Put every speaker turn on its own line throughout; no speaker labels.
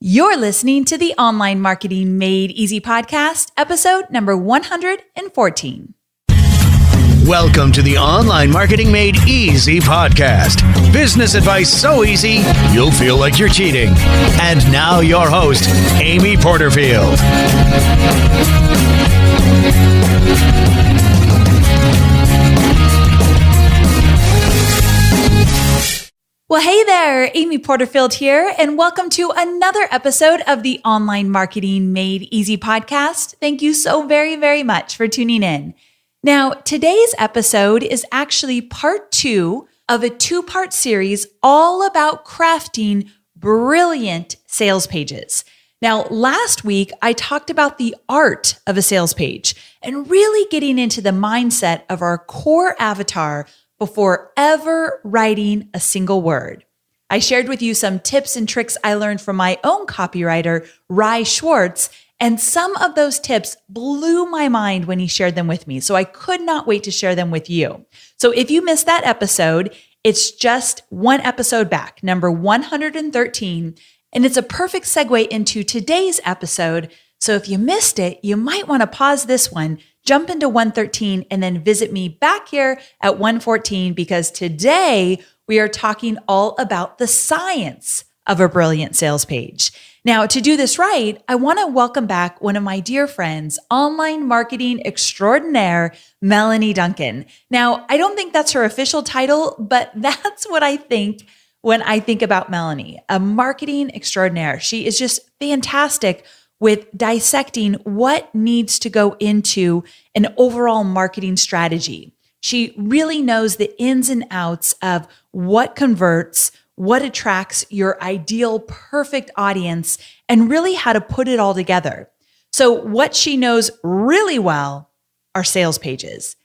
You're listening to the Online Marketing Made Easy podcast, episode number 114.
Welcome to the Online Marketing Made Easy podcast. Business advice so easy, you'll feel like you're cheating. And now your host, Amy Porterfield.
Well, hey there, Amy Porterfield here, and welcome to another episode of the Online Marketing Made Easy podcast. Thank you so very, very much for tuning in. Now, today's episode is actually part 2 of a 2-part series all about crafting brilliant sales pages. Now, last week, I talked about the art of a sales page and really getting into the mindset of our core avatar before ever writing a single word. I shared with you some tips and tricks I learned from my own copywriter, Rye Schwartz, and some of those tips blew my mind when he shared them with me. So I could not wait to share them with you. So if you missed that episode, it's just one episode back, number 113, and it's a perfect segue into today's episode. So if you missed it, you might want to pause this one, jump into 113, and then visit me back here at 114, because today we are talking all about the science of a brilliant sales page. Now, to do this right, I want to welcome back one of my dear friends, online marketing extraordinaire, Melanie Duncan. Now, I don't think that's her official title, but that's what I think when I think about Melanie, a marketing extraordinaire. She is just fantastic with dissecting what needs to go into an overall marketing strategy. She really knows the ins and outs of what converts, what attracts your ideal perfect audience, and really how to put it all together. So what she knows really well are sales pages.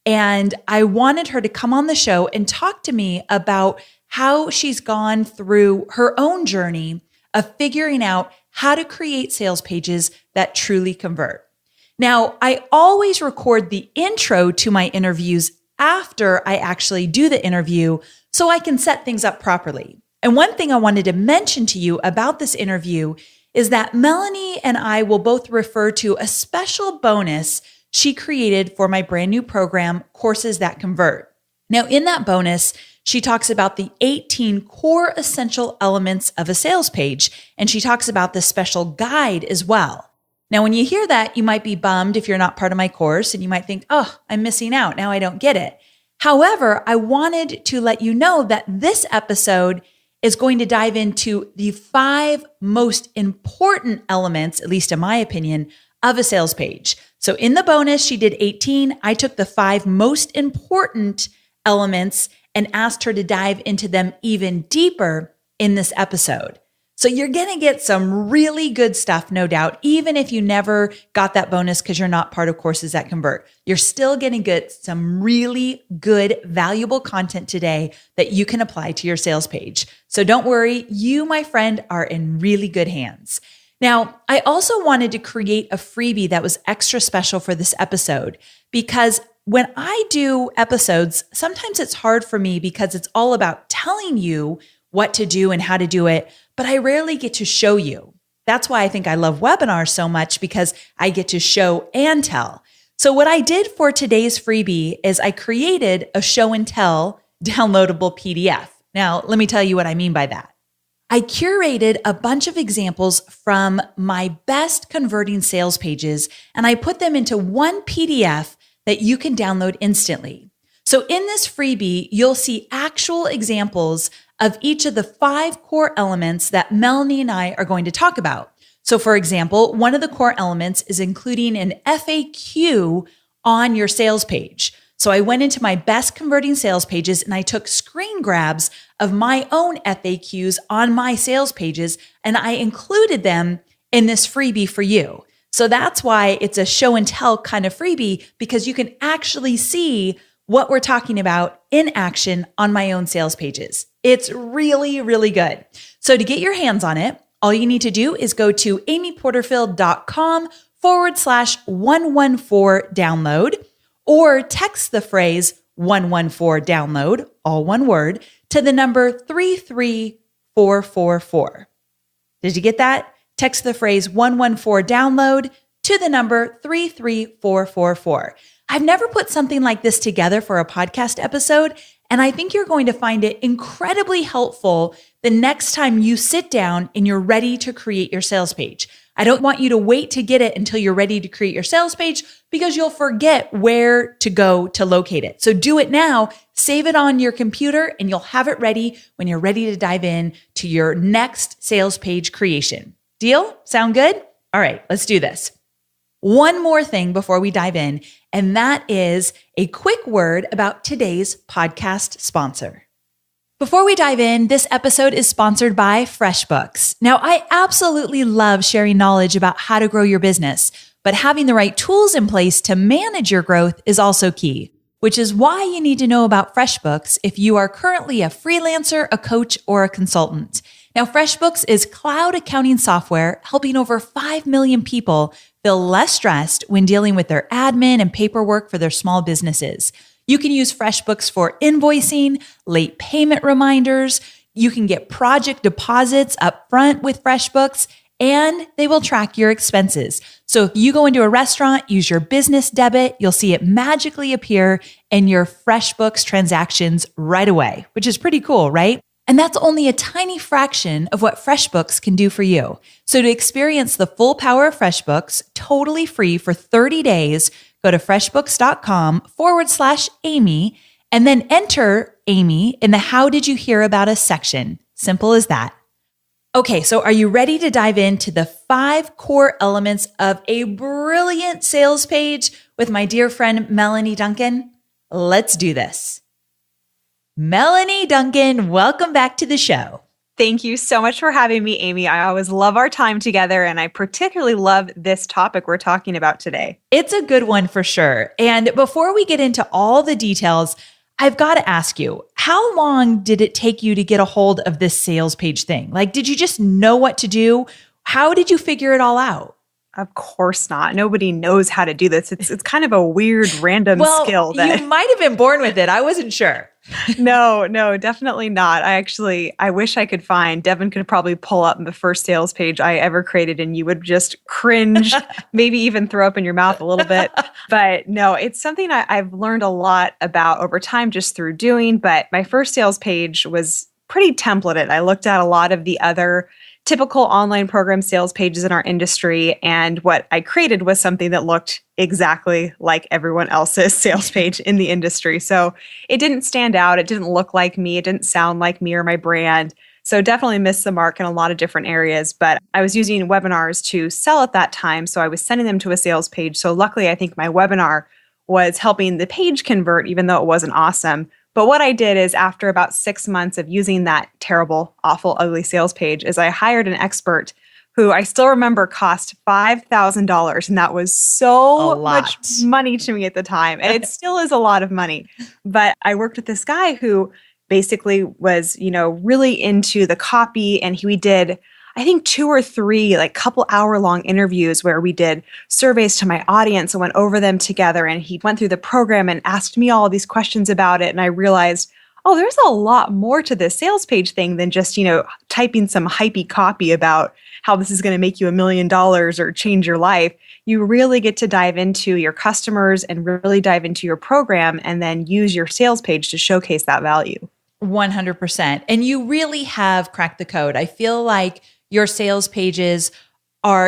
And I wanted her to come on the show and talk to me about how she's gone through her own journey of figuring out how to create sales pages that truly convert. Now, I always record the intro to my interviews after I actually do the interview so I can set things up properly. And one thing I wanted to mention to you about this interview is that Melanie and I will both refer to a special bonus she created for my brand new program, Courses That Convert. Now, in that bonus, she talks about the 18 core essential elements of a sales page, and she talks about this special guide as well. Now, when you hear that, you might be bummed if you're not part of my course, and you might think, oh, I'm missing out. Now I don't get it. However, I wanted to let you know that this episode is going to dive into the 5 most important elements, at least in my opinion, of a sales page. So in the bonus, she did 18. I took the 5 most important elements and asked her to dive into them even deeper in this episode. So you're going to get some really good stuff, no doubt, even if you never got that bonus because you're not part of Courses That Convert. You're still going to get some really good, valuable content today that you can apply to your sales page. So don't worry, you, my friend, are in really good hands. Now, I also wanted to create a freebie that was extra special for this episode because when I do episodes, sometimes it's hard for me because it's all about telling you what to do and how to do it, but I rarely get to show you. That's why I think I love webinars so much, because I get to show and tell. So what I did for today's freebie is I created a show and tell downloadable PDF. Now, let me tell you what I mean by that. I curated a bunch of examples from my best converting sales pages, and I put them into one PDF that you can download instantly. So in this freebie, you'll see actual examples of each of the 5 core elements that Melanie and I are going to talk about. So for example, one of the core elements is including an FAQ on your sales page. So I went into my best converting sales pages and I took screen grabs of my own FAQs on my sales pages, and I included them in this freebie for you. So that's why it's a show and tell kind of freebie, because you can actually see what we're talking about in action on my own sales pages. It's really, really good. So to get your hands on it, all you need to do is go to amyporterfield.com/114 download, or text the phrase 114 download, all one word, to the number 33444. Did you get that? Text the phrase 114 download to the number 33444. I've never put something like this together for a podcast episode, and I think you're going to find it incredibly helpful the next time you sit down and you're ready to create your sales page. I don't want you to wait to get it until you're ready to create your sales page because you'll forget where to go to locate it. So do it now, save it on your computer, and you'll have it ready when you're ready to dive in to your next sales page creation. Deal? Sound good? All right, let's do this. One more thing before we dive in, and that is a quick word about today's podcast sponsor. Before we dive in, this episode is sponsored by FreshBooks. Now, I absolutely love sharing knowledge about how to grow your business, but having the right tools in place to manage your growth is also key, which is why you need to know about FreshBooks if you are currently a freelancer, a coach, or a consultant. Now, FreshBooks is cloud accounting software helping over 5 million people feel less stressed when dealing with their admin and paperwork for their small businesses. You can use FreshBooks for invoicing, late payment reminders. You can get project deposits up front with FreshBooks, and they will track your expenses. So if you go into a restaurant, use your business debit, you'll see it magically appear in your FreshBooks transactions right away, which is pretty cool, right? And that's only a tiny fraction of what FreshBooks can do for you. So to experience the full power of FreshBooks totally free for 30 days, go to freshbooks.com/Amy and then enter Amy in the How Did You Hear About Us section. Simple as that. Okay, so are you ready to dive into the 5 core elements of a brilliant sales page with my dear friend, Melanie Duncan? Let's do this. Melanie Duncan, welcome back to the show.
Thank you so much for having me, Amy. I always love our time together, and I particularly love this topic we're talking about today.
It's a good one for sure. And before we get into all the details, I've got to ask you, how long did it take you to get a hold of this sales page thing? Like, did you just know what to do? How did you figure it all out?
Of course not. Nobody knows how to do this. It's kind of a weird random skill.
You might have been born with it. I wasn't sure.
No, definitely not. I wish I could find, Devin could probably pull up the first sales page I ever created and you would just cringe, maybe even throw up in your mouth a little bit. But no, it's something I've learned a lot about over time just through doing. But my first sales page was pretty templated. I looked at a lot of the other typical online program sales pages in our industry. And what I created was something that looked exactly like everyone else's sales page in the industry. So it didn't stand out. It didn't look like me. It didn't sound like me or my brand. So definitely missed the mark in a lot of different areas. But I was using webinars to sell at that time. So I was sending them to a sales page. So luckily, I think my webinar was helping the page convert, even though it wasn't awesome. But what I did is after about 6 months of using that terrible, awful, ugly sales page is I hired an expert who I still remember cost $5,000. And that was so much money to me at the time. And it still is a lot of money. But I worked with this guy who basically was, really into the copy. And we did, I think 2 or 3 couple hour long interviews where we did surveys to my audience and went over them together. And he went through the program and asked me all these questions about it. And I realized, oh, there's a lot more to this sales page thing than just, typing some hypey copy about how this is going to make you $1 million or change your life. You really get to dive into your customers and really dive into your program and then use your sales page to showcase that value.
100%. And you really have cracked the code. I feel like your sales pages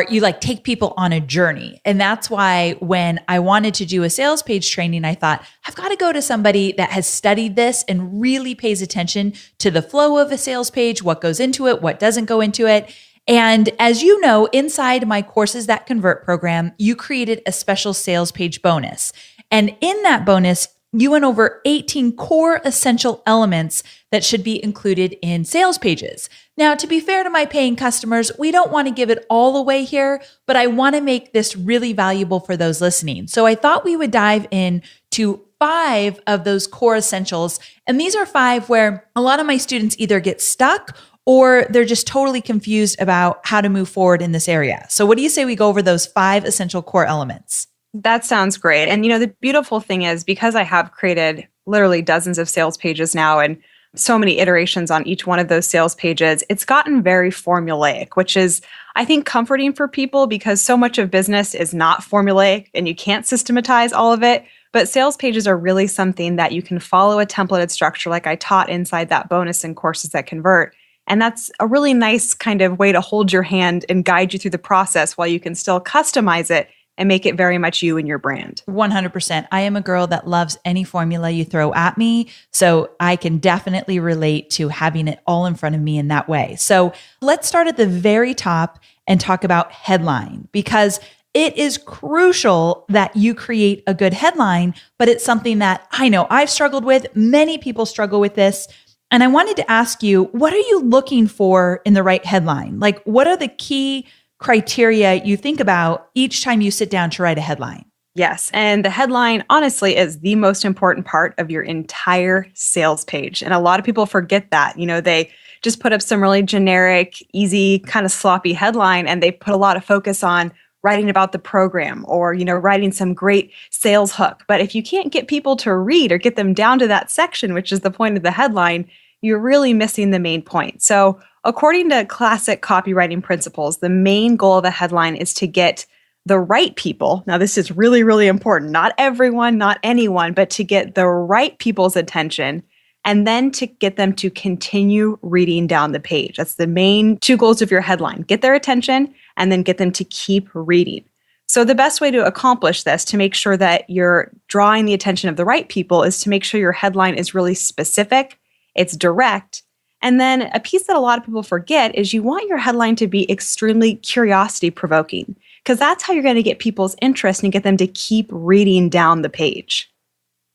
you take people on a journey. And that's why when I wanted to do a sales page training, I thought, I've got to go to somebody that has studied this and really pays attention to the flow of a sales page, what goes into it, what doesn't go into it. And as you know, inside my Courses That Convert program, you created a special sales page bonus. And in that bonus, you went over 18 core essential elements that should be included in sales pages. Now, to be fair to my paying customers, we don't want to give it all away here, but I want to make this really valuable for those listening. So I thought we would dive into 5 of those core essentials. And these are 5 where a lot of my students either get stuck or they're just totally confused about how to move forward in this area. So what do you say we go over those 5 essential core elements?
That sounds great. And the beautiful thing is because I have created literally dozens of sales pages now, and so many iterations on each one of those sales pages, it's gotten very formulaic, which is, I think, comforting for people because so much of business is not formulaic and you can't systematize all of it. But sales pages are really something that you can follow a templated structure like I taught inside that bonus in Courses That Convert. And that's a really nice kind of way to hold your hand and guide you through the process while you can still customize it and make it very much you and your brand.
100%. I am a girl that loves any formula you throw at me. So I can definitely relate to having it all in front of me in that way. So let's start at the very top and talk about headline, because it is crucial that you create a good headline, but it's something that I know I've struggled with. Many people struggle with this. And I wanted to ask you, what are you looking for in the right headline? Like, what are the key criteria you think about each time you sit down to write a headline?
Yes. And the headline, honestly, is the most important part of your entire sales page. And a lot of people forget that. They just put up some really generic, easy, kind of sloppy headline, and they put a lot of focus on writing about the program or, writing some great sales hook. But if you can't get people to read or get them down to that section, which is the point of the headline, you're really missing the main point. So according to classic copywriting principles, the main goal of a headline is to get the right people. Now, this is really, really important. Not everyone, not anyone, but to get the right people's attention and then to get them to continue reading down the page. That's the main two goals of your headline. Get their attention and then get them to keep reading. So the best way to accomplish this, to make sure that you're drawing the attention of the right people, is to make sure your headline is really specific, it's direct. And then a piece that a lot of people forget is you want your headline to be extremely curiosity provoking, because that's how you're going to get people's interest and get them to keep reading down the page.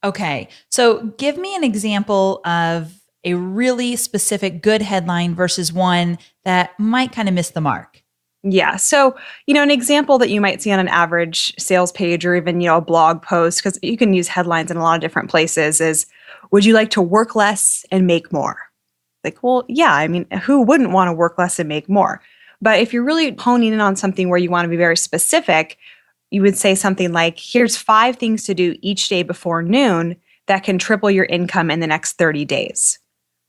Okay. So give me an example of a really specific good headline versus one that might kind of miss the mark.
Yeah. So, an example that you might see on an average sales page or even, a blog post, because you can use headlines in a lot of different places, is, would you like to work less and make more? Like, well, yeah, who wouldn't want to work less and make more? But if you're really honing in on something where you want to be very specific, you would say something like, here's 5 things to do each day before noon that can triple your income in the next 30 days.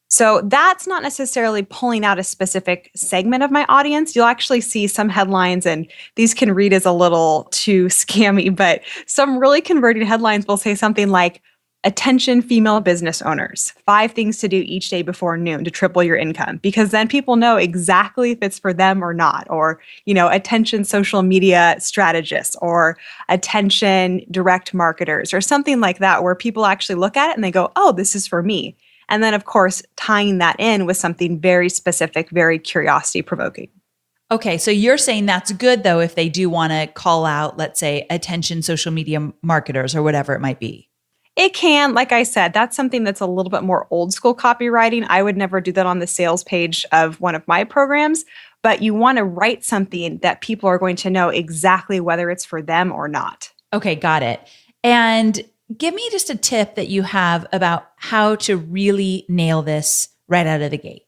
So that's not necessarily pulling out a specific segment of my audience. You'll actually see some headlines, and these can read as a little too scammy, but some really converting headlines will say something like, attention female business owners, 5 things to do each day before noon to triple your income, because then people know exactly if it's for them or not. Or, attention social media strategists or attention direct marketers or something like that, where people actually look at it and they go, oh, this is for me. And then, of course, tying that in with something very specific, very curiosity provoking.
Okay. So you're saying that's good, though, if they do want to call out, let's say, attention social media marketers or whatever it might be.
It can, like I said, that's something that's a little bit more old school copywriting. I would never do that on the sales page of one of my programs, but you want to write something that people are going to know exactly whether it's for them or not.
Okay, got it. And give me just a tip that you have about how to really nail this right out of the gate.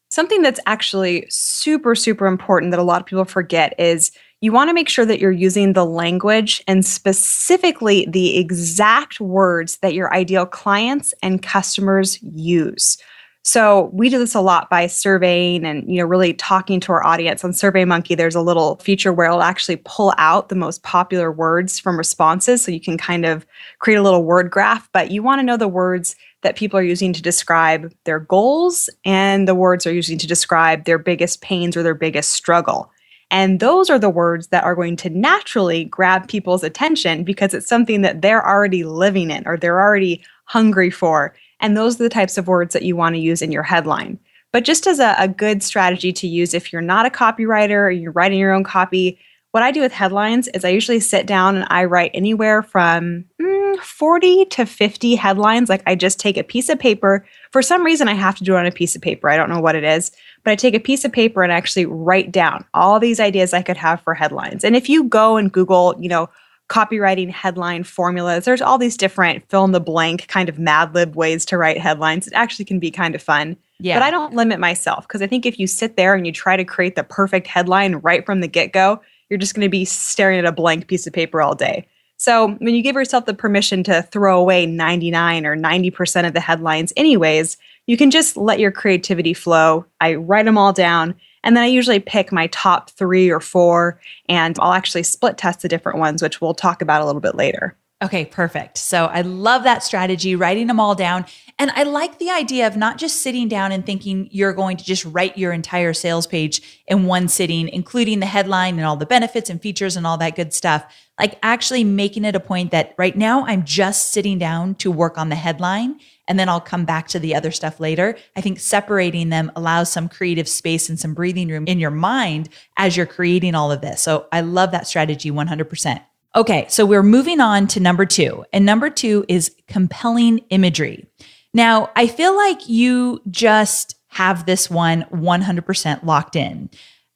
Something that's actually super, super important that a lot of people forget is you want to make sure that you're using the language and specifically the exact words that your ideal clients and customers use. So we do this a lot by surveying and, really talking to our audience. On SurveyMonkey, there's a little feature where it'll actually pull out the most popular words from responses. So you can kind of create a little word graph, but you want to know the words that people are using to describe their goals and the words they're using to describe their biggest pains or their biggest struggle. And those are the words that are going to naturally grab people's attention because it's something that they're already living in or they're already hungry for. And those are the types of words that you want to use in your headline. But just as a good strategy to use if you're not a copywriter or you're writing your own copy, what I do with headlines is I usually sit down and I write anywhere from 40 to 50 headlines. Like I just take a piece of paper. For some reason, I have to do it on a piece of paper. I don't know what it is, but I take a piece of paper and actually write down all these ideas I could have for headlines. And if you go and Google, copywriting headline formulas, there's all these different fill in the blank kind of Mad Lib ways to write headlines. It actually can be kind of fun.
Yeah.
But I don't limit myself because I think if you sit there and you try to create the perfect headline right from the get-go, you're just going to be staring at a blank piece of paper all day. So when you give yourself the permission to throw away 99 or 90% of the headlines anyways, you can just let your creativity flow. I write them all down, and then I usually pick my top 3 or 4, and I'll actually split test the different ones, which we'll talk about a little bit later.
Okay, perfect. So I love that strategy, writing them all down. And I like the idea of not just sitting down and thinking you're going to just write your entire sales page in one sitting, including the headline and all the benefits and features and all that good stuff. Like actually making it a point that right now I'm just sitting down to work on the headline, and then I'll come back to the other stuff later. I think separating them allows some creative space and some breathing room in your mind as you're creating all of this. So I love that strategy 100%. Okay, so we're moving on to number 2. And number 2 is compelling imagery. Now, I feel like you just have this one 100% locked in.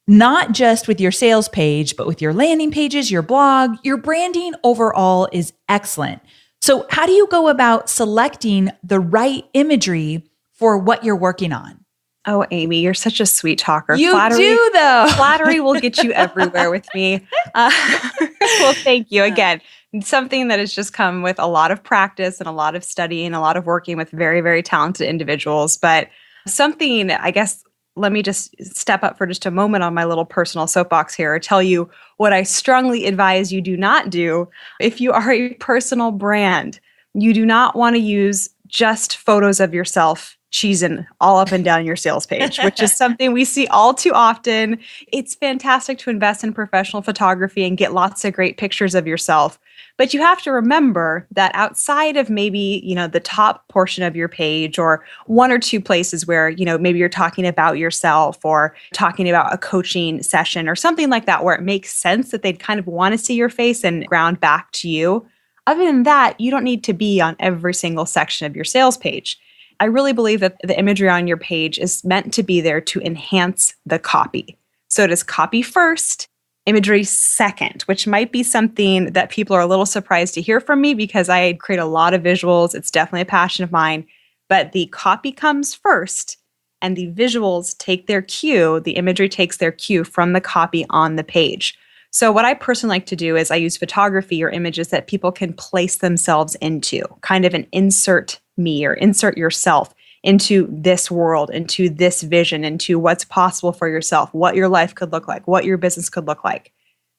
Not just with your sales page, but with your landing pages, your blog, your branding overall is excellent. So how do you go about selecting the right imagery for what you're working on?
Oh, Amy, you're such a sweet talker.
You do, though.
Flattery will get you everywhere with me. Well, thank you. Again, something that has just come with a lot of practice and a lot of study and a lot of working with very, very talented individuals. But something, I guess, let me just step up for just a moment on my little personal soapbox here, tell you what I strongly advise you do not do. If you are a personal brand, you do not want to use just photos of yourself cheesing all up and down your sales page, which is something we see all too often. It's fantastic to invest in professional photography and get lots of great pictures of yourself. But you have to remember that outside of maybe, the top portion of your page or 1 or 2 places where, maybe you're talking about yourself or talking about a coaching session or something like that, where it makes sense that they'd kind of want to see your face and ground back to you. Other than that, you don't need to be on every single section of your sales page. I really believe that the imagery on your page is meant to be there to enhance the copy. So it is copy first, imagery second, which might be something that people are a little surprised to hear from me because I create a lot of visuals. It's definitely a passion of mine, but the copy comes first and the visuals take their cue. The imagery takes their cue from the copy on the page. So what I personally like to do is I use photography or images that people can place themselves into, kind of an insert me or insert yourself into this world, into this vision, into what's possible for yourself, what your life could look like, what your business could look like.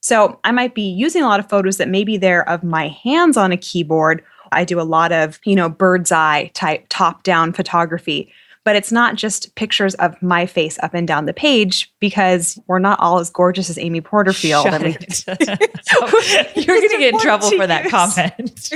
So I might be using a lot of photos that maybe they're of my hands on a keyboard. I do a lot of, bird's eye type top-down photography. But it's not just pictures of my face up and down the page because we're not all as gorgeous as Amy Porterfield.
You're going to get in trouble for that comment.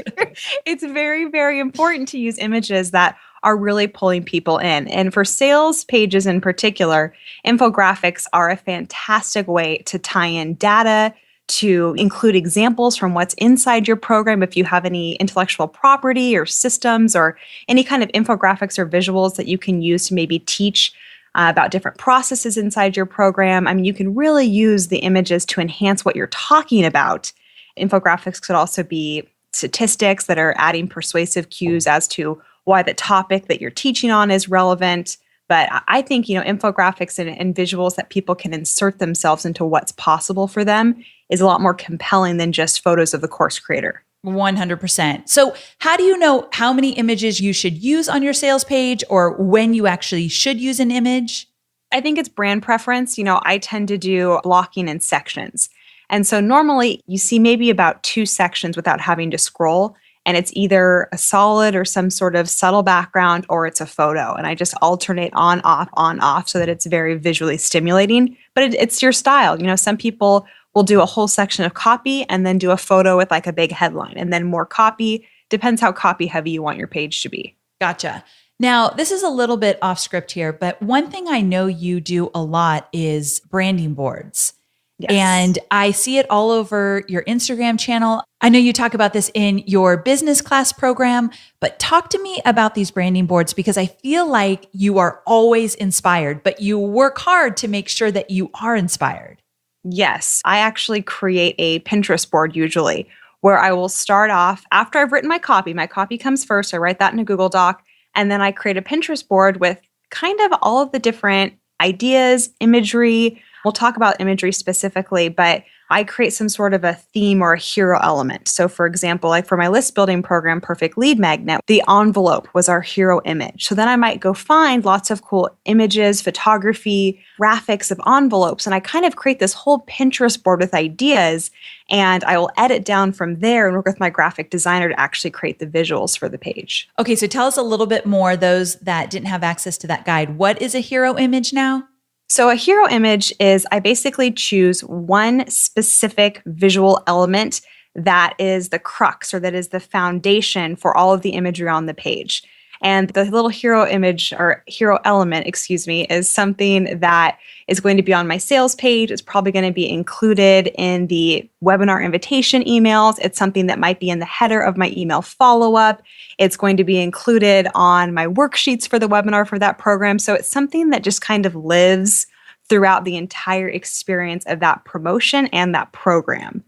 It's very, very important to use images that are really pulling people in. And for sales pages in particular, infographics are a fantastic way to tie in data, to include examples from what's inside your program. If you have any intellectual property or systems or any kind of infographics or visuals that you can use to maybe teach about different processes inside your program. I mean, you can really use the images to enhance what you're talking about. Infographics could also be statistics that are adding persuasive cues as to why the topic that you're teaching on is relevant. But I think, infographics and visuals that people can insert themselves into what's possible for them is a lot more compelling than just photos of the course creator.
100%. So how do you know how many images you should use on your sales page or when you actually should use an image?
I think it's brand preference. I tend to do blocking in sections. And so normally you see maybe about 2 sections without having to scroll. And it's either a solid or some sort of subtle background or it's a photo. And I just alternate on, off so that it's very visually stimulating. But it's your style. Some people will do a whole section of copy and then do a photo with like a big headline and then more copy. Depends how copy heavy you want your page to be.
Gotcha. Now, this is a little bit off script here, but one thing I know you do a lot is branding boards. Yes. And I see it all over your Instagram channel. I know you talk about this in your business class program, but talk to me about these branding boards because I feel like you are always inspired, but you work hard to make sure that you are inspired.
Yes, I actually create a Pinterest board usually where I will start off after I've written my copy. My copy comes first. I write that in a Google Doc, and then I create a Pinterest board with kind of all of the different ideas, imagery, We'll talk about imagery specifically, but I create some sort of a theme or a hero element. So for example, like for my list building program, Perfect Lead Magnet, the envelope was our hero image. So then I might go find lots of cool images, photography, graphics of envelopes, and I kind of create this whole Pinterest board with ideas, and I will edit down from there and work with my graphic designer to actually create the visuals for the page.
Okay, so tell us a little bit more, those that didn't have access to that guide. What is a hero image now?
So a hero image is I basically choose one specific visual element that is the crux or that is the foundation for all of the imagery on the page. And the little hero image or hero element, is something that is going to be on my sales page. It's probably going to be included in the webinar invitation emails. It's something that might be in the header of my email follow-up. It's going to be included on my worksheets for the webinar for that program. So it's something that just kind of lives throughout the entire experience of that promotion and that program.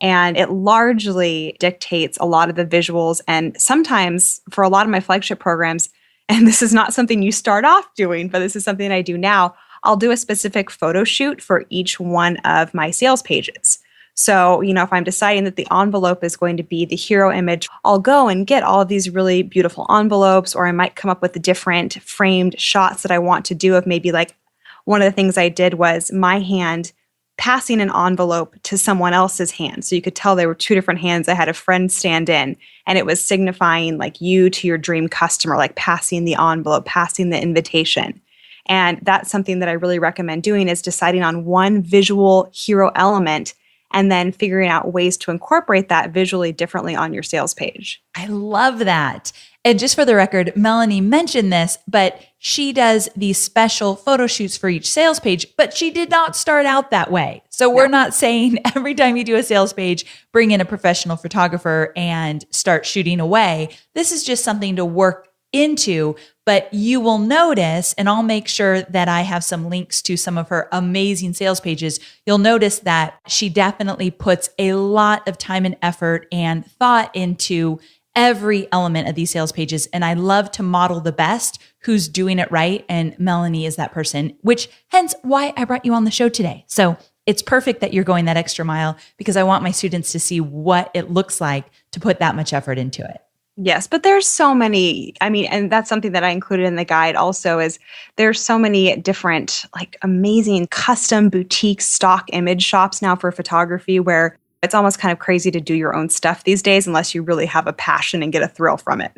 And it largely dictates a lot of the visuals. And sometimes for a lot of my flagship programs, and this is not something you start off doing, but this is something I do now, I'll do a specific photo shoot for each one of my sales pages. So, if I'm deciding that the envelope is going to be the hero image, I'll go and get all of these really beautiful envelopes, or I might come up with the different framed shots that I want to do of maybe like one of the things I did was my hand passing an envelope to someone else's hand. So you could tell there were two different hands. I had a friend stand in, and it was signifying like you to your dream customer, like passing the envelope, passing the invitation. And that's something that I really recommend doing, is deciding on one visual hero element and then figuring out ways to incorporate that visually differently on your sales page.
I love that. And just for the record, Melanie mentioned this, but she does these special photo shoots for each sales page, but she did not start out that way. So we're not saying every time you do a sales page, bring in a professional photographer and start shooting away. This is just something to work into, but you will notice, and I'll make sure that I have some links to some of her amazing sales pages. You'll notice that she definitely puts a lot of time and effort and thought into every element of these sales pages. And I love to model the best who's doing it right. And Melanie is that person, which hence why I brought you on the show today. So it's perfect that you're going that extra mile, because I want my students to see what it looks like to put that much effort into it.
Yes, but there's so many, and that's something that I included in the guide also, is there's so many different like amazing custom boutique stock image shops now for photography, where it's almost kind of crazy to do your own stuff these days unless you really have a passion and get a thrill from it.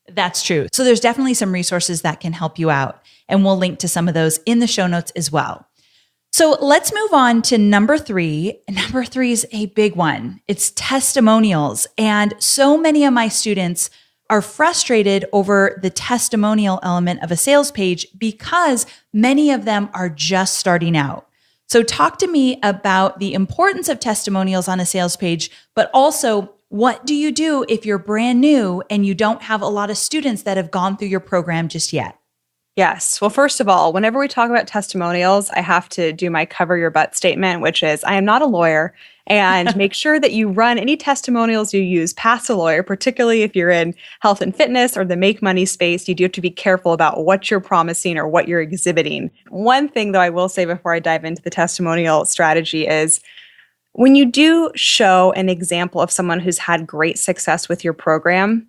That's true. So there's definitely some resources that can help you out, and we'll link to some of those in the show notes as well. So let's move on to number 3. Number 3 is a big one. It's testimonials. And so many of my students are frustrated over the testimonial element of a sales page because many of them are just starting out. So talk to me about the importance of testimonials on a sales page, but also what do you do if you're brand new and you don't have a lot of students that have gone through your program just yet?
Yes. Well, first of all, whenever we talk about testimonials, I have to do my cover your butt statement, which is I am not a lawyer, and make sure that you run any testimonials you use past a lawyer, particularly if you're in health and fitness or the make money space. You do have to be careful about what you're promising or what you're exhibiting. One thing, though, I will say before I dive into the testimonial strategy is when you do show an example of someone who's had great success with your program,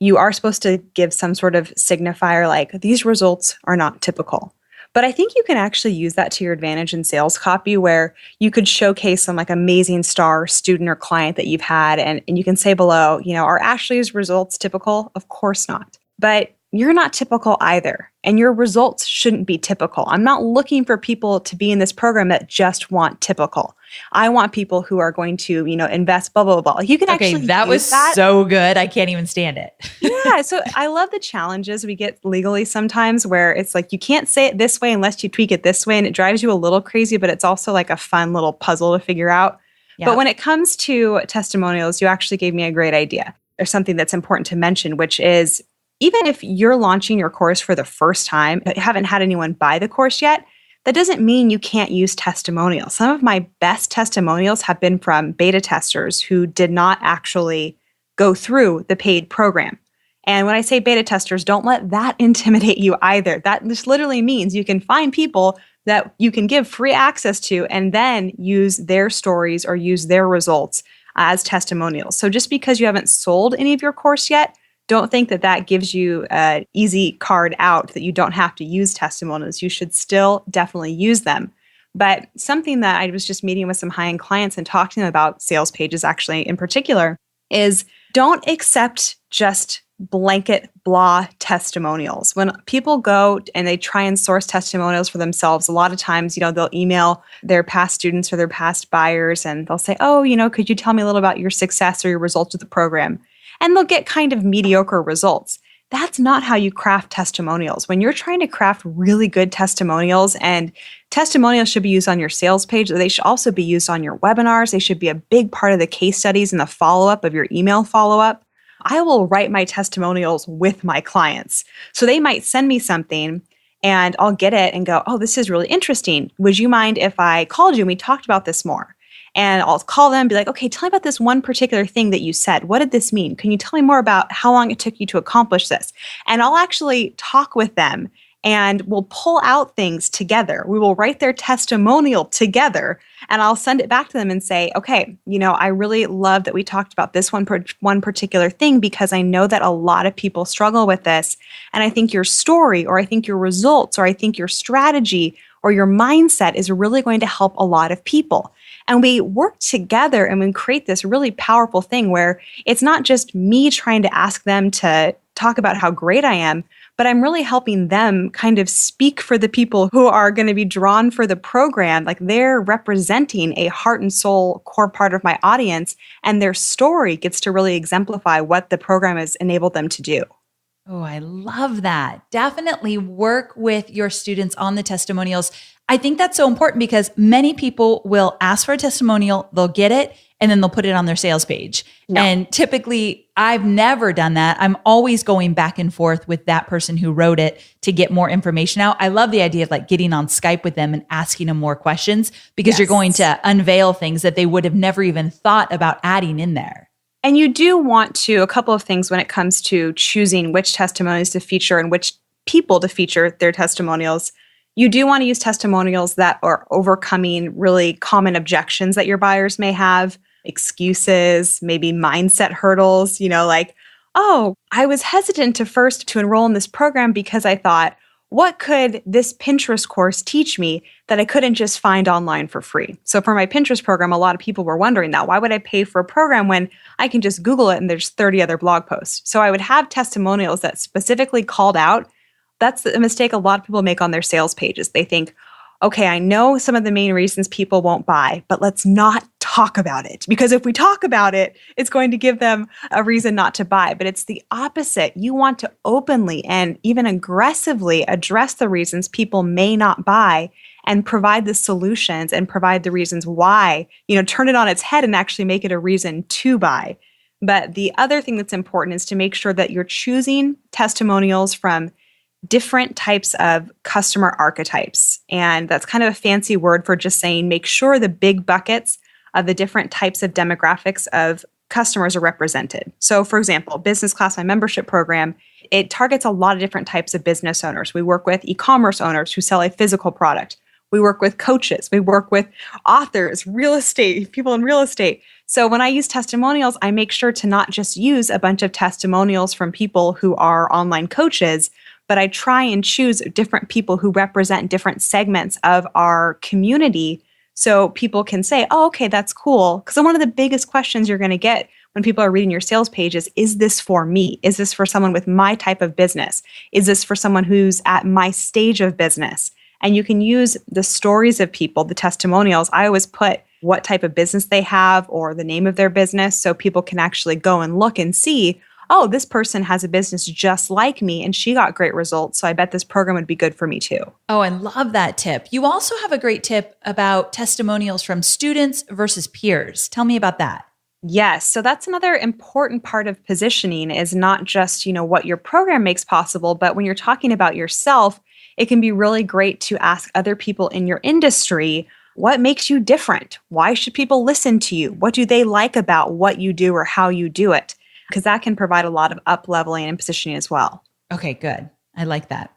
you are supposed to give some sort of signifier like, these results are not typical. But I think you can actually use that to your advantage in sales copy, where you could showcase some like amazing star student or client that you've had. And you can say below, are Ashley's results typical? Of course not. But you're not typical either. And your results shouldn't be typical. I'm not looking for people to be in this program that just want typical. I want people who are going to, invest, blah, blah, blah. You can actually
that was so good. I can't even stand it.
Yeah. So I love the challenges we get legally sometimes, where it's like, you can't say it this way unless you tweak it this way. And it drives you a little crazy, but it's also like a fun little puzzle to figure out. Yep. But when it comes to testimonials, you actually gave me a great idea. There's something that's important to mention, which is, even if you're launching your course for the first time, but haven't had anyone buy the course yet, that doesn't mean you can't use testimonials. Some of my best testimonials have been from beta testers who did not actually go through the paid program. And when I say beta testers, don't let that intimidate you either. That just literally means you can find people that you can give free access to and then use their stories or use their results as testimonials. So just because you haven't sold any of your course yet, don't think that that gives you an easy card out that you don't have to use testimonials. You should still definitely use them. But something that I was just meeting with some high-end clients and talking to them about sales pages actually in particular is don't accept just blanket blah testimonials. When people go and they try and source testimonials for themselves, a lot of times, they'll email their past students or their past buyers and they'll say, oh, could you tell me a little about your success or your results with the program? And they'll get kind of mediocre results. That's not how you craft testimonials. When you're trying to craft really good testimonials, and testimonials should be used on your sales page, they should also be used on your webinars. They should be a big part of the case studies and the follow-up of your email follow-up. I will write my testimonials with my clients. So they might send me something and I'll get it and go, oh, this is really interesting. Would you mind if I called you and we talked about this more? And I'll call them and be like, okay, tell me about this one particular thing that you said. What did this mean? Can you tell me more about how long it took you to accomplish this? And I'll actually talk with them and we'll pull out things together. We will write their testimonial together and I'll send it back to them and say, okay, I really love that we talked about this one particular thing because I know that a lot of people struggle with this. And I think your story or I think your results or I think your strategy or your mindset is really going to help a lot of people. And we work together and we create this really powerful thing where it's not just me trying to ask them to talk about how great I am, but I'm really helping them kind of speak for the people who are going to be drawn for the program. Like they're representing a heart and soul core part of my audience, and their story gets to really exemplify what the program has enabled them to do.
Oh, I love that. Definitely work with your students on the testimonials. I think that's so important because many people will ask for a testimonial, they'll get it, and then they'll put it on their sales page. No. And typically, I've never done that. I'm always going back and forth with that person who wrote it to get more information out. I love the idea of like getting on Skype with them and asking them more questions because you're going to unveil things that they would have never even thought about adding in there.
And you do want to, a couple of things when it comes to choosing which testimonials to feature and which people to feature their testimonials. You do want to use testimonials that are overcoming really common objections that your buyers may have, excuses, maybe mindset hurdles, like, oh, I was hesitant to enroll in this program because I thought, what could this Pinterest course teach me that I couldn't just find online for free? So for my Pinterest program, a lot of people were wondering that. Why would I pay for a program when I can just Google it and there's 30 other blog posts? So I would have testimonials that specifically called out. That's a mistake a lot of people make on their sales pages. They think, okay, I know some of the main reasons people won't buy, but let's not talk about it. Because if we talk about it, it's going to give them a reason not to buy. But it's the opposite. You want to openly and even aggressively address the reasons people may not buy and provide the solutions and provide the reasons why, turn it on its head and actually make it a reason to buy. But the other thing that's important is to make sure that you're choosing testimonials from different types of customer archetypes. And that's kind of a fancy word for just saying make sure the big buckets of the different types of demographics of customers are represented. So for example, Business Class, my membership program, it targets a lot of different types of business owners. We work with e-commerce owners who sell a physical product. We work with coaches. We work with authors, real estate, people in real estate. So when I use testimonials, I make sure to not just use a bunch of testimonials from people who are online coaches, but I try and choose different people who represent different segments of our community so people can say, oh, okay, that's cool. Because one of the biggest questions you're going to get when people are reading your sales pages is this for me? Is this for someone with my type of business? Is this for someone who's at my stage of business? And you can use the stories of people, the testimonials. I always put what type of business they have or the name of their business so people can actually go and look and see, oh, this person has a business just like me and she got great results. So I bet this program would be good for me too.
Oh, I love that tip. You also have a great tip about testimonials from students versus peers. Tell me about that.
Yes. So that's another important part of positioning is not just, what your program makes possible, but when you're talking about yourself, it can be really great to ask other people in your industry, what makes you different? Why should people listen to you? What do they like about what you do or how you do it? Because that can provide a lot of up-leveling and positioning as well.
Okay, good. I like that.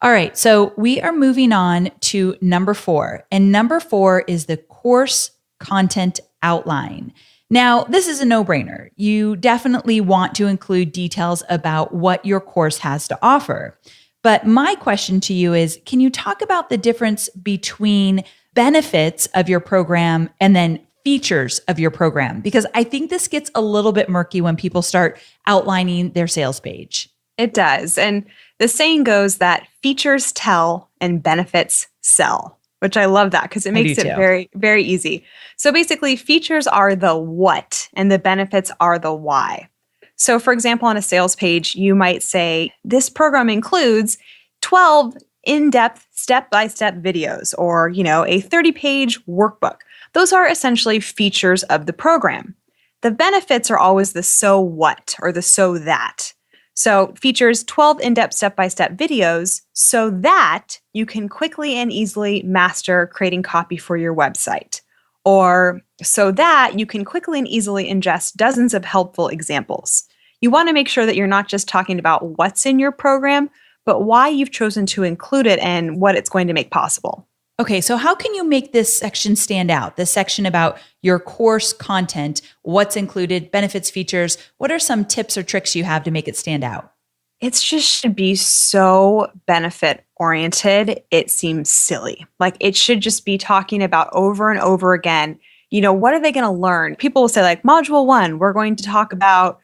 All right. So we are moving on to number 4. And number 4 is the course content outline. Now, this is a no-brainer. You definitely want to include details about what your course has to offer. But my question to you is, can you talk about the difference between benefits of your program and then features of your program? Because I think this gets a little bit murky when people start outlining their sales page.
It does. And the saying goes that features tell and benefits sell, which I love that because it makes it very, very easy. So basically, features are the what and the benefits are the why. So for example, on a sales page, you might say, this program includes 12 in-depth step-by-step videos or, a 30-page workbook. Those are essentially features of the program. The benefits are always the so what or the so that. So features 12 in-depth step-by-step videos so that you can quickly and easily master creating copy for your website. Or so that you can quickly and easily ingest dozens of helpful examples. You want to make sure that you're not just talking about what's in your program, but why you've chosen to include it and what it's going to make possible.
Okay, so how can you make this section stand out? This section about your course content, what's included, benefits, features. What are some tips or tricks you have to make it stand out?
It just should be so benefit oriented. It seems silly. Like it should just be talking about over and over again, what are they going to learn? People will say like module 1, we're going to talk about,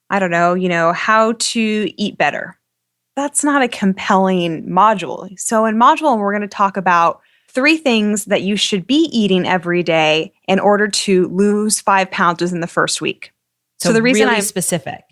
how to eat better. That's not a compelling module. So in module 1, we're going to talk about 3 things that you should be eating every day in order to lose 5 pounds within the first week.
So the reason I'm specific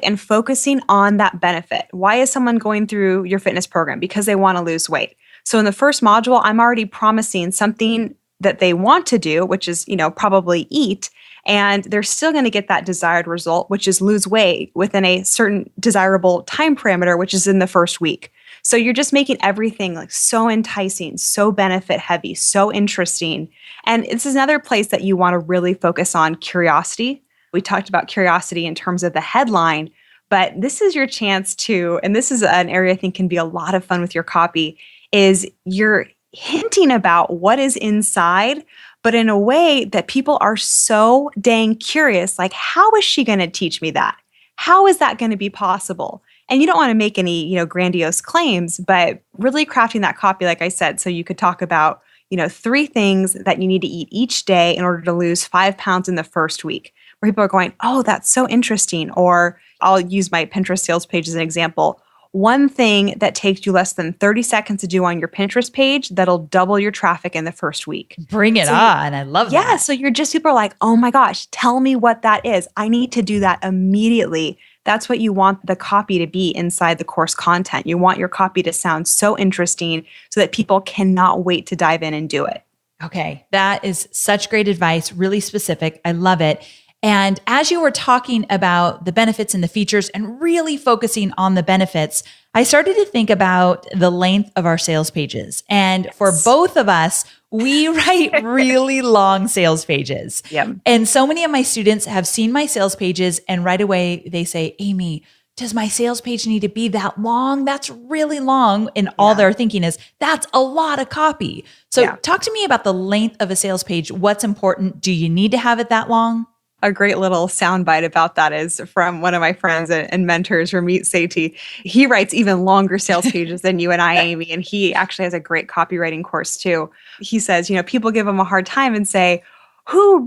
and focusing on that benefit. Why is someone going through your fitness program? Because they want to lose weight. So in the first module, I'm already promising something that they want to do, which is, probably eat. And they're still going to get that desired result, which is lose weight within a certain desirable time parameter, which is in the first week. So you're just making everything like so enticing, so benefit heavy, so interesting. And this is another place that you want to really focus on curiosity. We talked about curiosity in terms of the headline, but this is your chance to, and this is an area I think can be a lot of fun with your copy, is you're hinting about what is inside, but in a way that people are so dang curious, like, how is she going to teach me that? How is that going to be possible? And you don't want to make any, grandiose claims, but really crafting that copy, like I said, so you could talk about, 3 things that you need to eat each day in order to lose 5 pounds in the first week, where people are going, oh, that's so interesting. Or I'll use my Pinterest sales page as an example. 1 thing that takes you less than 30 seconds to do on your Pinterest page that'll double your traffic in the first week.
Bring it on. I love that.
Yeah. So people are like, oh my gosh, tell me what that is. I need to do that immediately. That's what you want the copy to be inside the course content. You want your copy to sound so interesting so that people cannot wait to dive in and do it.
Okay. That is such great advice, really specific. I love it. And as you were talking about the benefits and the features and really focusing on the benefits, I started to think about the length of our sales pages. And for both of us, we write really long sales pages.
Yep.
And so many of my students have seen my sales pages and right away they say, Amy, does my sales page need to be that long? That's really long. And all they're thinking is, that's a lot of copy. So talk to me about the length of a sales page. What's important? Do you need to have it that long?
A great little soundbite about that is from one of my friends and mentors, Ramit Sethi. He writes even longer sales pages than you and I, Amy, and he actually has a great copywriting course too. He says, people give him a hard time and say, who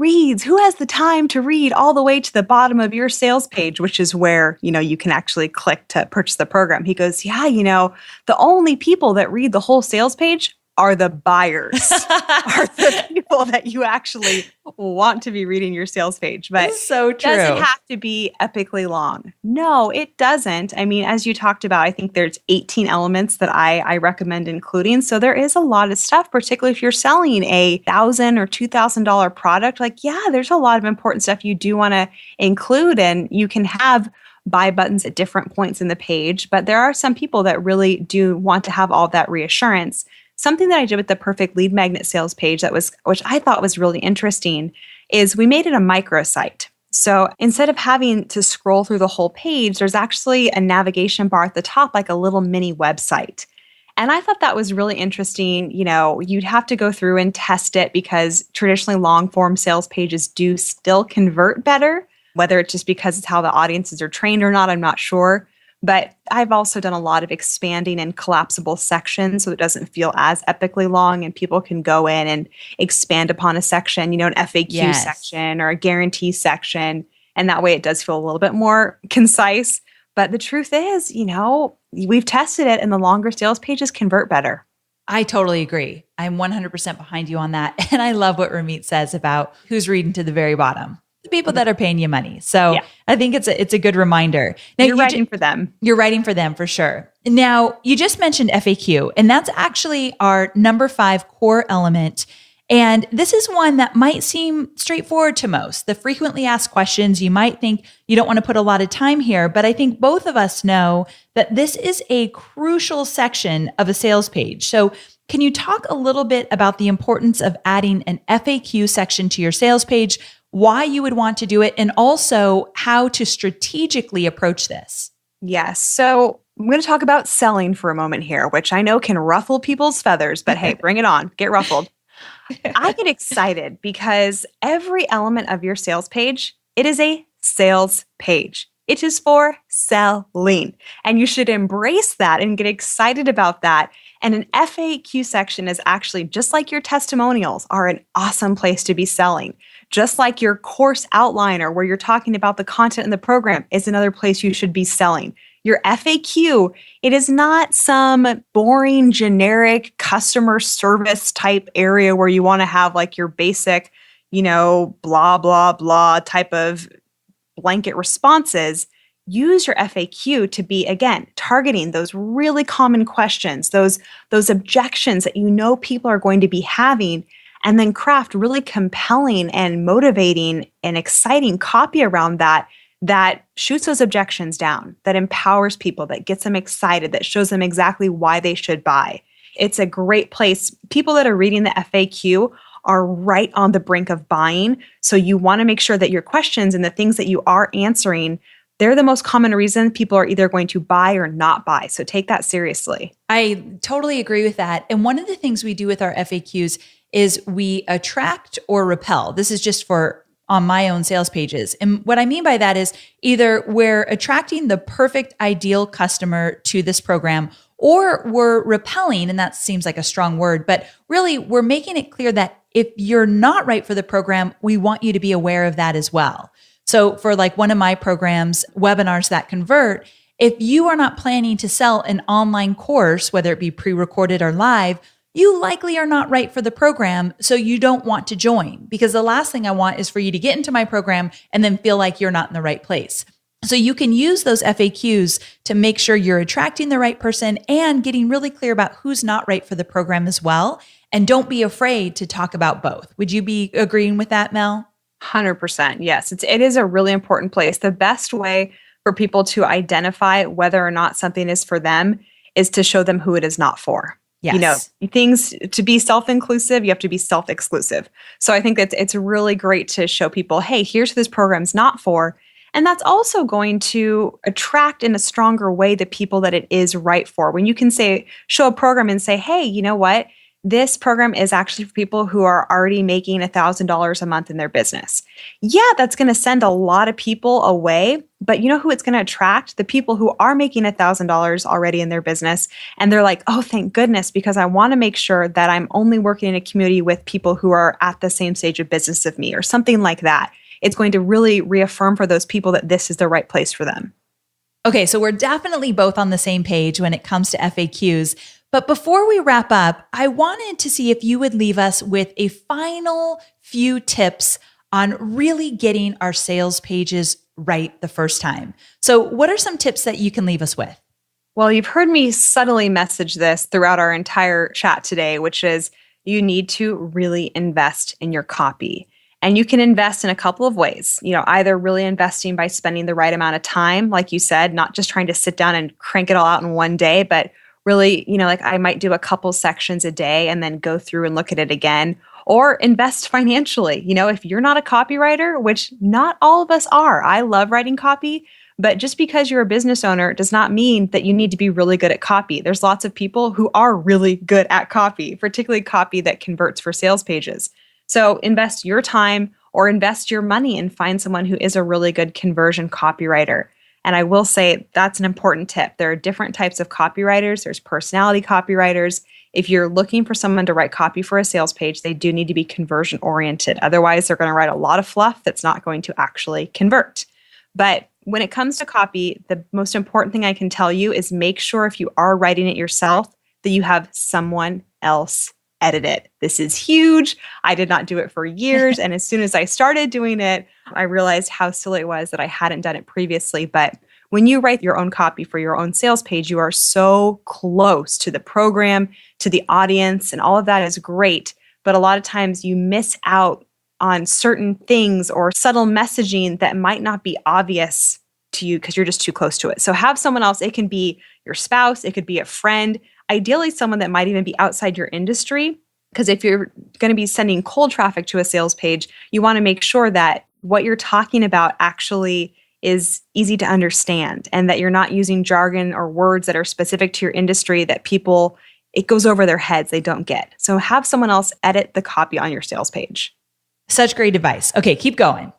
has the time to read all the way to the bottom of your sales page, which is where, you can actually click to purchase the program. He goes, the only people that read the whole sales page are the buyers, are the people that you actually want to be reading your sales page. But
so true.
Does it have to be epically long? No, it doesn't. I mean, as you talked about, I think there's 18 elements that I recommend including. So there is a lot of stuff, particularly if you're selling a $1,000 or $2,000 product. There's a lot of important stuff you do want to include, and you can have buy buttons at different points in the page. But there are some people that really do want to have all that reassurance. Something that I did with the Perfect Lead Magnet sales page which I thought was really interesting, is we made it a microsite. So instead of having to scroll through the whole page, there's actually a navigation bar at the top, like a little mini website. And I thought that was really interesting. You'd have to go through and test it because traditionally long form sales pages do still convert better, whether it's just because it's how the audiences are trained or not, I'm not sure. But I've also done a lot of expanding and collapsible sections so it doesn't feel as epically long and people can go in and expand upon a section, an FAQ section or a guarantee section. And that way it does feel a little bit more concise. But the truth is, we've tested it and the longer sales pages convert better.
I totally agree. I'm 100% behind you on that. And I love what Ramit says about who's reading to the very bottom. The people that are paying you money. So I think it's a good reminder. Now,
you're writing for them.
You're writing for them for sure. Now, you just mentioned FAQ, and that's actually our number 5 core element. And this is one that might seem straightforward to most. The frequently asked questions, you might think you don't want to put a lot of time here, but I think both of us know that this is a crucial section of a sales page. So can you talk a little bit about the importance of adding an FAQ section to your sales page, why you would want to do it, and also how to strategically approach this?
Yes. So I'm going to talk about selling for a moment here, which I know can ruffle people's feathers, but hey, bring it on. Get ruffled. I get excited because every element of your sales page, it is a sales page. It is for selling. And you should embrace that and get excited about that. And an FAQ section is actually, just like your testimonials are an awesome place to be selling. Just like your course outliner where you're talking about the content in the program is another place you should be selling. Your FAQ, it is not some boring, generic customer service type area where you want to have like your basic, blah, blah, blah type of blanket responses. Use your FAQ to be, again, targeting those really common questions, those objections that people are going to be having, and then craft really compelling and motivating and exciting copy around that shoots those objections down, that empowers people, that gets them excited, that shows them exactly why they should buy. It's a great place. People that are reading the FAQ are right on the brink of buying. So you want to make sure that your questions and the things that you are answering, they're the most common reason people are either going to buy or not buy. So take that seriously.
I totally agree with that. And one of the things we do with our FAQs is we attract or repel. This is just on my own sales pages. And what I mean by that is either we're attracting the perfect ideal customer to this program, or we're repelling, and that seems like a strong word, but really we're making it clear that if you're not right for the program, we want you to be aware of that as well. So for like one of my programs, Webinars That Convert, if you are not planning to sell an online course, whether it be pre-recorded or live, you likely are not right for the program, so you don't want to join, because the last thing I want is for you to get into my program and then feel like you're not in the right place. So you can use those FAQs to make sure you're attracting the right person and getting really clear about who's not right for the program as well. And don't be afraid to talk about both. Would you be agreeing with that, Mel?
100%. Yes, it is a really important place. The best way for people to identify whether or not something is for them is to show them who it is not for.
Yes.
Things to be self-inclusive, you have to be self-exclusive. So I think that it's really great to show people, hey, here's who this program's not for. And that's also going to attract in a stronger way the people that it is right for. When you can show a program and say, hey, you know what? This program is actually for people who are already making $1,000 a month in their business. Yeah, that's going to send a lot of people away, but you know who it's going to attract? The people who are making $1,000 already in their business. And they're like, oh, thank goodness, because I want to make sure that I'm only working in a community with people who are at the same stage of business of me, or something like that. It's going to really reaffirm for those people that this is the right place for them.
Okay, so we're definitely both on the same page when it comes to FAQs. But before we wrap up, I wanted to see if you would leave us with a final few tips on really getting our sales pages right the first time. So what are some tips that you can leave us with?
Well, you've heard me subtly message this throughout our entire chat today, which is you need to really invest in your copy. And you can invest in a couple of ways, either really investing by spending the right amount of time, like you said, not just trying to sit down and crank it all out in one day, but really, like I might do a couple sections a day and then go through and look at it again, or invest financially. If you're not a copywriter, which not all of us are, I love writing copy, But just because you're a business owner does not mean that you need to be really good at copy. There's lots of people who are really good at copy, particularly copy that converts for sales pages. So invest your time or invest your money and find someone who is a really good conversion copywriter. And I will say that's an important tip. There are different types of copywriters. There's personality copywriters. If you're looking for someone to write copy for a sales page, they do need to be conversion oriented. Otherwise, they're going to write a lot of fluff that's not going to actually convert. But when it comes to copy, the most important thing I can tell you is make sure if you are writing it yourself, that you have someone else edit it. This is huge. I did not do it for years. And as soon as I started doing it, I realized how silly it was that I hadn't done it previously. But when you write your own copy for your own sales page, you are so close to the program, to the audience, and all of that is great. But a lot of times you miss out on certain things or subtle messaging that might not be obvious to you because you're just too close to it. So have someone else. It can be your spouse. It could be a friend. Ideally, someone that might even be outside your industry. Because if you're going to be sending cold traffic to a sales page, you want to make sure that what you're talking about actually is easy to understand and that you're not using jargon or words that are specific to your industry that people, it goes over their heads, they don't get. So have someone else edit the copy on your sales page.
Such great advice. Okay, keep going.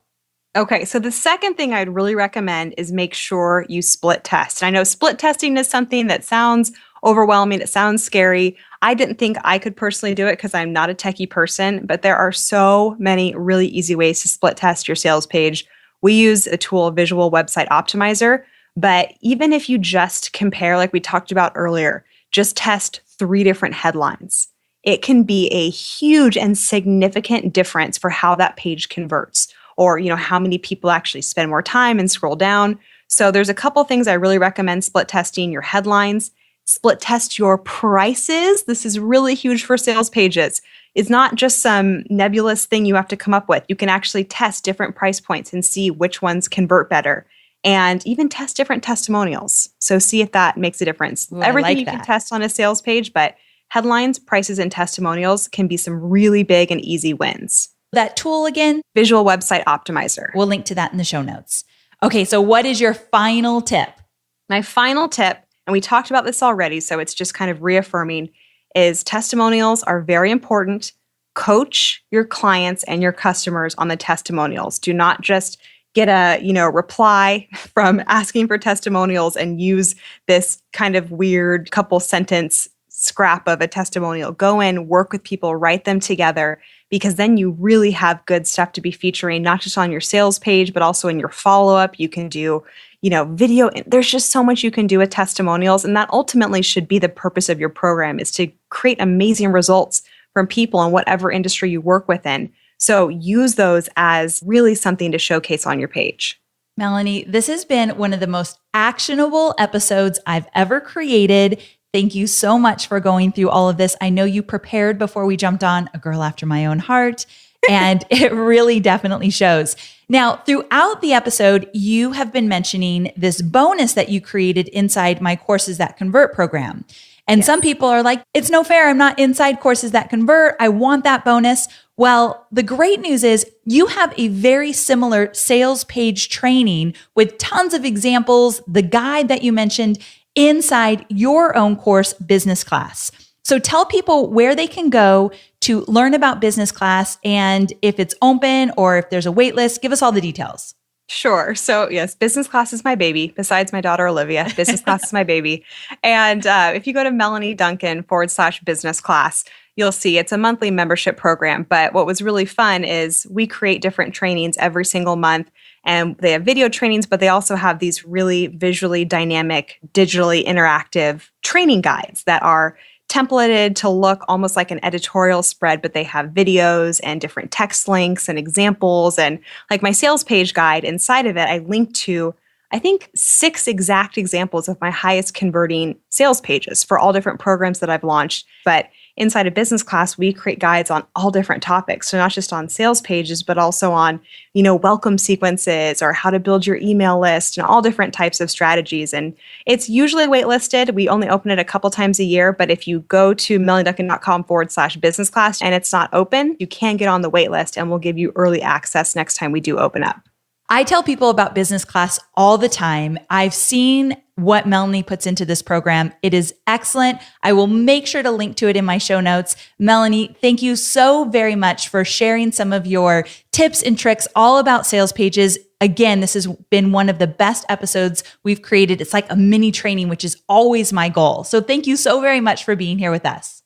Okay, so the second thing I'd really recommend is make sure you split test. And I know split testing is something that sounds overwhelming. It sounds scary. I didn't think I could personally do it because I'm not a techie person, but there are so many really easy ways to split test your sales page. We use a tool, Visual Website Optimizer, but even if you just compare, like we talked about earlier, just test 3 different headlines. It can be a huge and significant difference for how that page converts, or how many people actually spend more time and scroll down. So there's a couple things I really recommend split testing: your headlines, split test your prices. This is really huge for sales pages. It's not just some nebulous thing you have to come up with. You can actually test different price points and see which ones convert better, and even test different testimonials. So see if that makes a difference.
Ooh,
Everything you can test on a sales page, but headlines, prices, and testimonials can be some really big and easy wins.
That tool again?
Visual Website Optimizer.
We'll link to that in the show notes. Okay, so what is your final tip?
My final tip, and we talked about this already, so it's just kind of reaffirming, is testimonials are very important. Coach your clients and your customers on the testimonials. Do not just get a, reply from asking for testimonials and use this kind of weird couple sentence scrap of a testimonial. Go in, work with people, write them together, because then you really have good stuff to be featuring, not just on your sales page, but also in your follow-up. You can do, video. There's just so much you can do with testimonials. And that ultimately should be the purpose of your program, is to create amazing results from people in whatever industry you work within. So use those as really something to showcase on your page.
Melanie, this has been one of the most actionable episodes I've ever created. Thank you so much for going through all of this. I know you prepared before we jumped on, a girl after my own heart, and it really definitely shows. Now, throughout the episode, you have been mentioning this bonus that you created inside my Courses That Convert program. And Some people are like, it's no fair. I'm not inside Courses That Convert. I want that bonus. Well, the great news is you have a very similar sales page training with tons of examples, the guide that you mentioned, inside your own course, Business Class. So tell people where they can go to learn about Business Class, and if it's open or if there's a wait list. Give us all the details.
Sure. So yes, Business Class is my baby. Besides my daughter, Olivia, Business Class is my baby. And if you go to Melanie Duncan /business class, you'll see it's a monthly membership program. But what was really fun is we create different trainings every single month. And they have video trainings, but they also have these really visually dynamic, digitally interactive training guides that are templated to look almost like an editorial spread, but they have videos and different text links and examples. And like my sales page guide, inside of it, I linked to, I think, 6 exact examples of my highest converting sales pages for all different programs that I've launched. But inside of Business Class, we create guides on all different topics. So not just on sales pages, but also on, welcome sequences or how to build your email list and all different types of strategies. And it's usually waitlisted. We only open it a couple times a year. But if you go to melanieduncan.com/business class and it's not open, you can get on the wait list and we'll give you early access next time we do open up.
I tell people about business class all the time. I've seen what Melanie puts into this program. It is excellent. I will make sure to link to it in my show notes. Melanie, thank you so very much for sharing some of your tips and tricks all about sales pages. Again, this has been one of the best episodes we've created. It's like a mini training, which is always my goal. So thank you so very much for being here with us.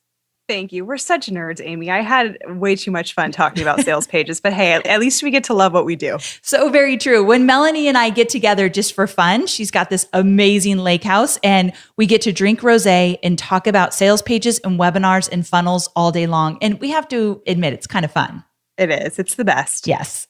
Thank you. We're such nerds, Amy. I had way too much fun talking about sales pages, but hey, at least we get to love what we do.
So very true. When Melanie and I get together just for fun, she's got this amazing lake house and we get to drink rosé and talk about sales pages and webinars and funnels all day long. And we have to admit, it's kind of fun.
It is. It's the best.
Yes.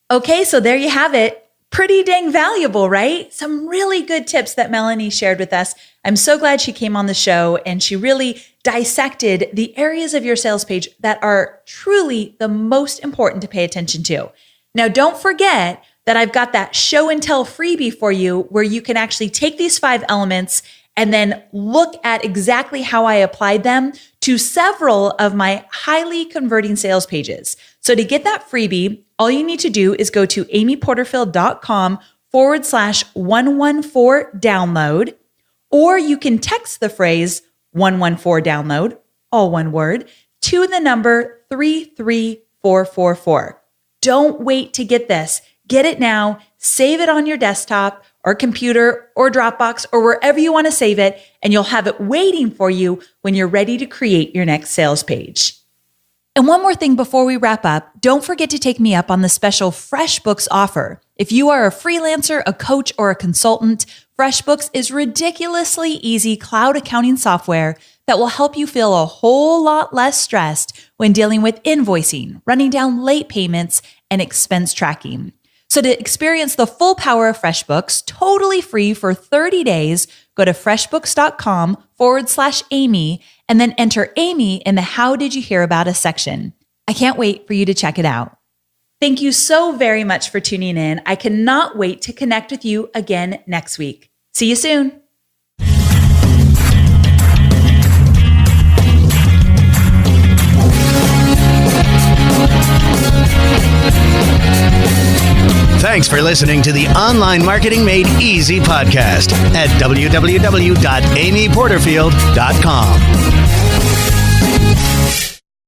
Okay, so there you have it. Pretty dang valuable, right? Some really good tips that Melanie shared with us. I'm so glad she came on the show and she really dissected the areas of your sales page that are truly the most important to pay attention to. Now, don't forget that I've got that show and tell freebie for you where you can actually take these 5 elements and then look at exactly how I applied them to several of my highly converting sales pages. So to get that freebie, all you need to do is go to amyporterfield.com/114 download, or you can text the phrase 114 download, all one word, to the number 33444. Don't wait to get this. Get it now, save it on your desktop or computer or Dropbox or wherever you want to save it, and you'll have it waiting for you when you're ready to create your next sales page. And one more thing before we wrap up, don't forget to take me up on the special FreshBooks offer. If you are a freelancer, a coach, or a consultant, FreshBooks is ridiculously easy cloud accounting software that will help you feel a whole lot less stressed when dealing with invoicing, running down late payments, and expense tracking. So to experience the full power of FreshBooks, totally free for 30 days, go to freshbooks.com/Amy and then enter Amy in the How Did You Hear About Us section. I can't wait for you to check it out. Thank you so very much for tuning in. I cannot wait to connect with you again next week. See you soon.
Thanks for listening to the Online Marketing Made Easy podcast at www.amyporterfield.com.